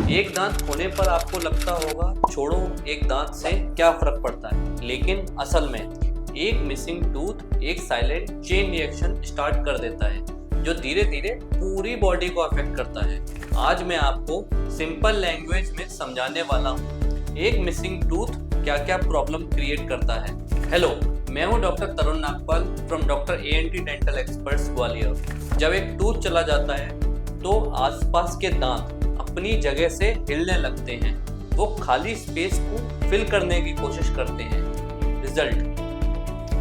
एक दांत खोने पर आपको लगता होगा छोड़ो एक दांत से क्या फर्क पड़ता है, लेकिन असल में एक मिसिंग टूथ एक साइलेंट चेन रिएक्शन स्टार्ट कर देता है जो धीरे धीरे पूरी बॉडी को अफेक्ट करता है। आज मैं आपको सिंपल लैंग्वेज में समझाने वाला हूँ एक मिसिंग टूथ क्या क्या प्रॉब्लम क्रिएट करता है। हेलो, मैं हूँ doctor Tarun Nagpal from doctor ANT dental experts Gwalior. जब एक टूथ चला जाता है तो आसपास के दांत अपनी जगह से हिलने लगते हैं, वो खाली स्पेस को फिल करने की कोशिश करते हैं। रिजल्ट,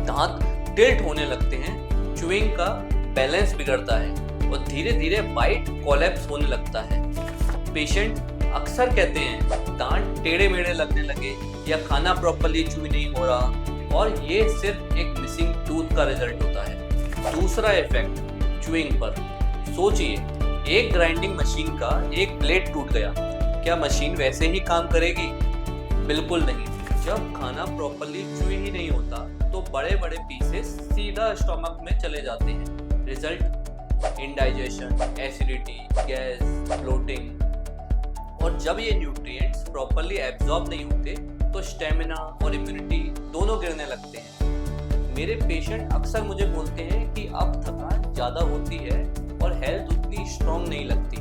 दांत टिल्ट होने लगते हैं, च्यूइंग का बैलेंस बिगड़ता है और धीरे धीरे बाइट कोलैप्स होने लगता है। पेशेंट अक्सर कहते हैं दांत टेढ़े मेढ़े लगने लगे या खाना प्रॉपर्ली च्यू नहीं हो रहा, और ये सिर्फ एक मिसिंग टूथ का रिजल्ट होता है। दूसरा इफेक्ट च्यूइंग पर। सोचिए, एक ग्राइंडिंग मशीन का एक ब्लेड टूट गया, क्या मशीन वैसे ही काम करेगी? बिल्कुल नहीं। जब खाना प्रॉपर्ली च्यू ही नहीं होता तो बड़े बड़े पीसेस सीधा स्टमक में चले जाते हैं। Result, indigestion, acidity, gas, bloating. और जब ये न्यूट्रिएंट्स प्रॉपर्ली एब्जॉर्ब नहीं होते तो स्टेमिना और इम्यूनिटी दोनों गिरने लगते हैं। मेरे पेशेंट अक्सर मुझे बोलते हैं कि अब थकान ज़्यादा होती है और हेल्थ उतनी स्ट्रॉन्ग नहीं लगती।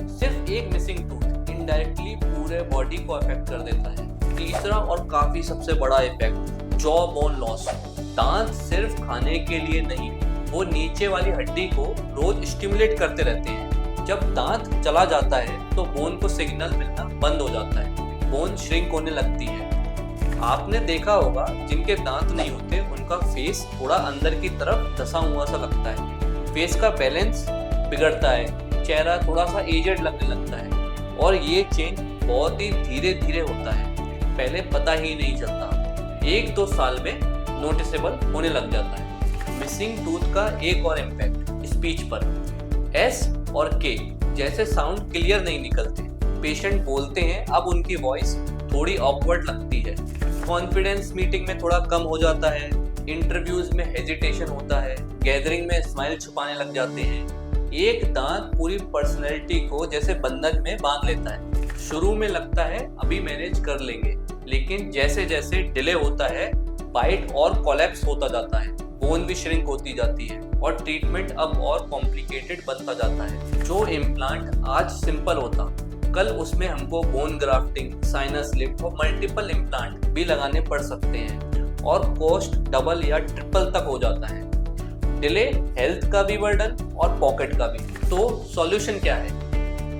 सिर्फ एक मिसिंग टूथ इनडायरेक्टली पूरे बॉडी को अफेक्ट कर देता है। तीसरा और काफी सबसे बड़ा इफेक्ट, जॉ बोन लॉस। दांत सिर्फ खाने के लिए नहीं, वो नीचे वाली हड्डी को रोज स्टिमुलेट करते रहते हैं। जब दांत चला जाता है तो बोन को सिग्नल मिलना बंद हो जाता है, बोन श्रिंक होने लगती है। आपने देखा होगा जिनके दांत नहीं होते उनका फेस थोड़ा अंदर की तरफ धंसा हुआ सा लगता है, फेस का बैलेंस बिगड़ता है, चेहरा थोड़ा सा एजेड लगने लगता है, और ये चेंज बहुत ही धीरे धीरे होता है, पहले पता ही नहीं चलता, 1-2 साल में नोटिसेबल होने लग जाता है। मिसिंग टूथ का एक और इम्पैक्ट स्पीच पर। S और K जैसे साउंड क्लियर नहीं निकलते। पेशेंट बोलते हैं अब उनकी वॉइस थोड़ी ऑकवर्ड लगती है, कॉन्फिडेंस मीटिंग में थोड़ा कम हो जाता है, इंटरव्यूज में हेजिटेशन होता है, गैदरिंग में स्माइल छुपाने लग जाते हैं। एक दांत पूरी पर्सनैलिटी को जैसे बंधन में बांध लेता है। शुरू में लगता है अभी मैनेज कर लेंगे, लेकिन जैसे जैसे डिले होता है बाइट और कोलैप्स होता जाता है, बोन भी श्रिंक होती जाती है और ट्रीटमेंट अब और कॉम्प्लिकेटेड बनता जाता है। जो इम्प्लांट आज सिंपल होता, कल उसमें हमको बोन ग्राफ्टिंग, साइनस लिफ्ट और मल्टीपल इम्प्लांट भी लगाने पड़ सकते हैं, और कॉस्ट डबल या ट्रिपल तक हो जाता है। डिले हेल्थ का भी बर्डन और पॉकेट का भी। तो सॉल्यूशन क्या है?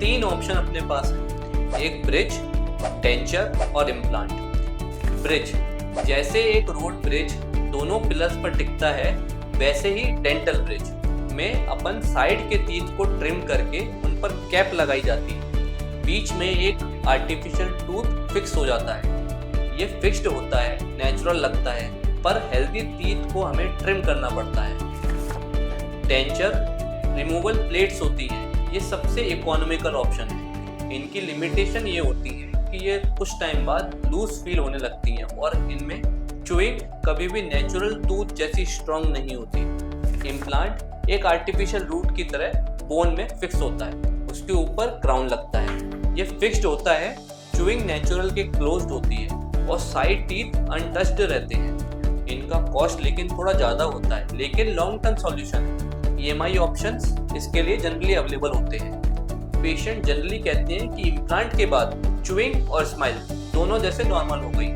3 ऑप्शन अपने पास है, एक ब्रिज, डेंचर और इम्प्लांट। ब्रिज, जैसे एक रोड ब्रिज दोनों पिलर्स पर टिकता है, वैसे ही डेंटल ब्रिज में अपन साइड के टीथ को ट्रिम करके उन पर कैप लगाई जाती है, बीच में एक आर्टिफिशियल टूथ फिक्स हो जाता है। ये फिक्स्ड होता है, नेचुरल लगता है, पर हेल्दी टीथ को हमें ट्रिम करना पड़ता है। डेंचर रिमूवल प्लेट्स होती हैं, ये सबसे इकोनॉमिकल ऑप्शन है। इनकी लिमिटेशन ये होती है कि ये कुछ टाइम बाद लूज फील होने लगती हैं और इनमें च्यूइंग कभी भी नेचुरल टूथ जैसी स्ट्रॉन्ग नहीं होती। इम्प्लांट एक आर्टिफिशियल रूट की तरह बोन में फिक्स होता है, उसके ऊपर क्राउन लगता है, ये फिक्स्ड होता है, च्यूइंग नेचुरल के क्लोज्ड होती है और साइड टीथ अनटच्ड रहते हैं। इनका कॉस्ट लेकिन थोड़ा ज़्यादा होता है, लेकिन लॉन्ग टर्म सॉल्यूशन है। EMI ऑप्शंस इसके लिए जनरली अवेलेबल होते हैं। पेशेंट जनरली कहते हैं कि इम्प्लांट के बाद च्यूइंग और स्माइल दोनों जैसे नॉर्मल हो गई।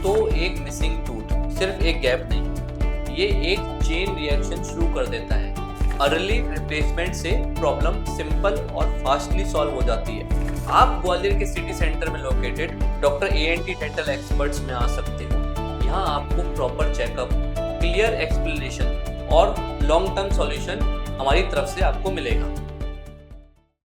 तो एक मिसिंग टूथ सिर्फ एक गैप नहीं, ये एक चेन रिएक्शन शुरू कर देता है। अर्ली रिप्लेसमेंट से प्रॉब्लम सिंपल और फास्टली सॉल्व हो जाती है। आप ग्वालियर के सिटी सेंटर में located doctor ANT dental experts में आ सकते हो। यहाँ आपको प्रॉपर चेकअप, क्लियर एक्सप्लेनेशन और लॉन्ग टर्म सॉल्यूशन हमारी तरफ से आपको मिलेगा।